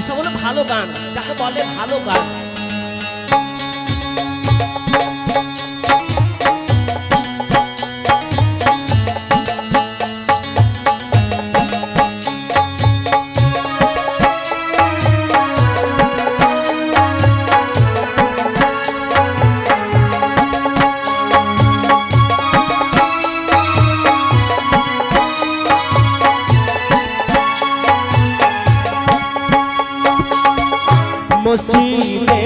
এসব হলো ভালো গান, যাকে বলে ভালো গান। মসজিদে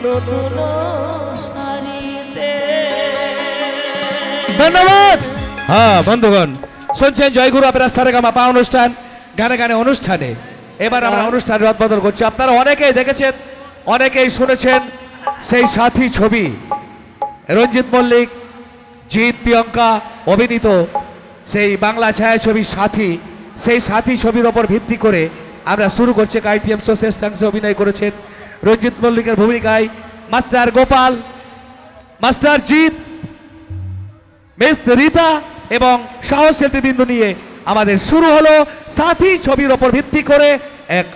নতুন শাড়িতে। ধন্যবাদ। হ্যাঁ বন্ধুগণ, শুনছেন জয়গুরু অপেরা সারেগামাপা অনুষ্ঠান, গানে গানে অনুষ্ঠানে। এবার আমরা অনুষ্ঠান রদবদল করছি। আপনারা অনেকেই দেখেছেন, অনেকেই শুনেছেন সেই সাথী ছবি, রঞ্জিত মল্লিক, জিৎ, প্রিয়ঙ্কা অভিনীত সেই বাংলা ছায়াছবি সাথী। সেই সাথী ছবির ওপর ভিত্তি করে আমরা শুরু করছি। কাইটিএম শো শেষাংশে অভিনয় করেছেন রঞ্জিত মল্লিকের ভূমিকায় master Gopal, master Jeet, miss Rita এবং সহশিল্পীবৃন্দ নিয়ে আমাদের শুরু হলো সাথী ছবির ওপর ভিত্তি করে এক